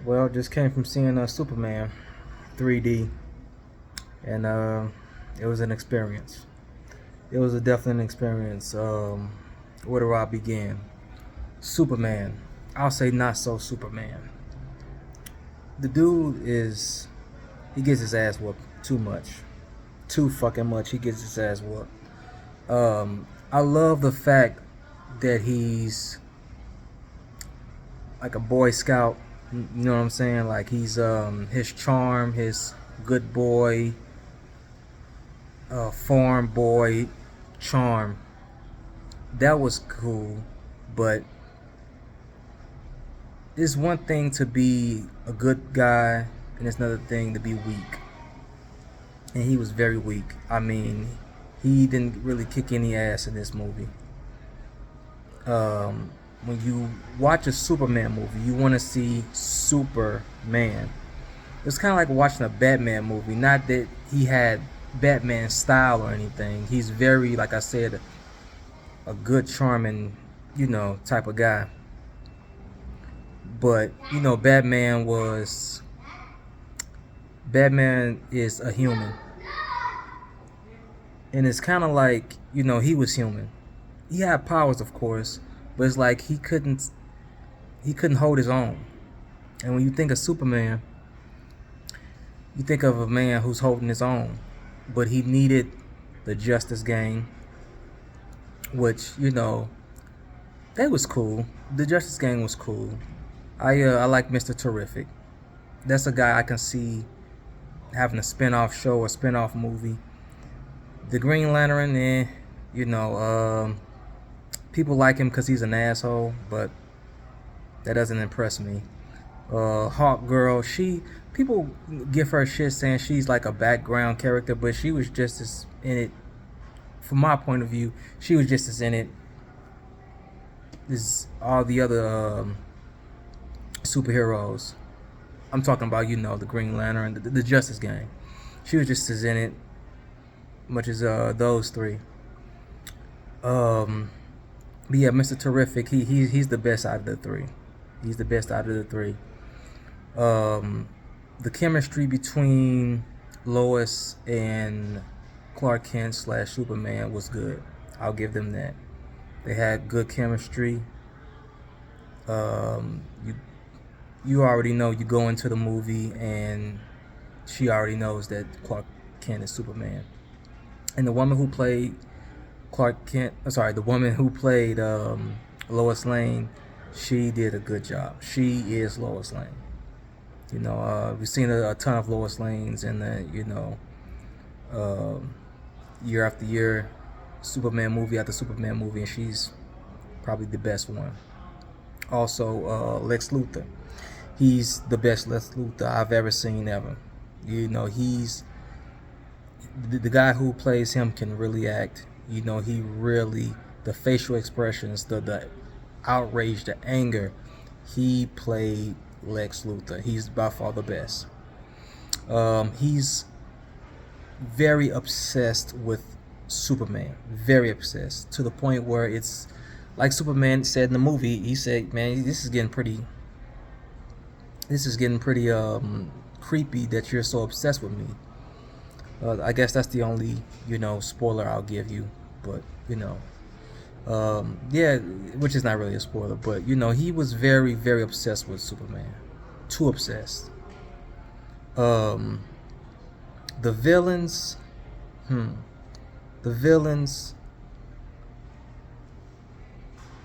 Well, just came from seeing Superman 3D, and it was an experience. It was definitely an experience. Where do I begin? Superman. I'll say not so Superman. The dude is, he gets his ass whooped too much. Too fucking much. He gets his ass whooped. I love the fact that he's like a Boy Scout. You know what I'm saying? Like he's his charm, his good boy, farm boy charm. That was cool, but it's one thing to be a good guy, and it's another thing to be weak. And he was very weak. I mean, he didn't really kick any ass in this movie. When you watch a Superman movie, you want to see Superman. It's kind of like watching a Batman movie. Not that he had Batman style or anything. He's very, like I said, a good, charming, type of guy. But Batman is a human, and it's kind of like he was human. He had powers, of course, but it's like he couldn't hold his own. And when you think of Superman, you think of a man who's holding his own, but he needed the Justice Gang, which that was cool. The Justice Gang was cool. I like Mr. Terrific. That's a guy I can see having a spin-off show or spin-off movie. The Green Lantern, people like him because he's an asshole, but that doesn't impress me. Hawk Girl, people give her shit saying she's like a background character, but she was just as in it. From my point of view, she was just as in it as all the other superheroes. I'm talking about the Green Lantern, the Justice Gang. She was just as in it, much as those three. But yeah, Mr. Terrific, he's the best out of the three. He's the best out of the three. The chemistry between Lois and Clark Kent / Superman was good. I'll give them that. They had good chemistry. You already know, you go into the movie and she already knows that Clark Kent is Superman. And the woman who played the woman who played Lois Lane, she did a good job. She is Lois Lane. We've seen a ton of Lois Lanes in the year after year, Superman movie after Superman movie, and she's probably the best one. Also, Lex Luthor. He's the best Lex Luthor I've ever seen ever. He's the guy who plays him can really act. He really, the facial expressions, the outrage, the anger. He played Lex Luthor. He's by far the best. He's very obsessed with Superman. Very obsessed, to the point where it's like Superman said in the movie. He said, "Man, this is getting pretty creepy that you're so obsessed with me." I guess that's the only spoiler I'll give you, but yeah, which is not really a spoiler, but he was very, very obsessed with Superman. Too obsessed. The villains,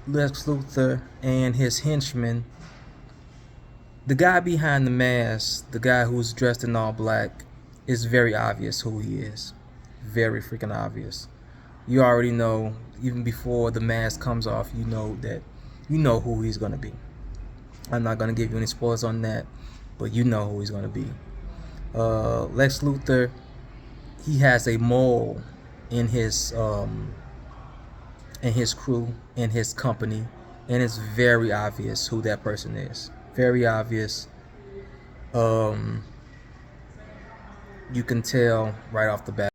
Lex Luthor and his henchmen. The guy behind the mask, the guy who's dressed in all black, is very obvious who he is. Very freaking obvious. You already know, even before the mask comes off, you know who he's gonna be. I'm not gonna give you any spoilers on that, but you know who he's gonna be. Lex Luthor, he has a mole in his crew, in his company, and it's very obvious who that person is. Very obvious. You can tell right off the bat.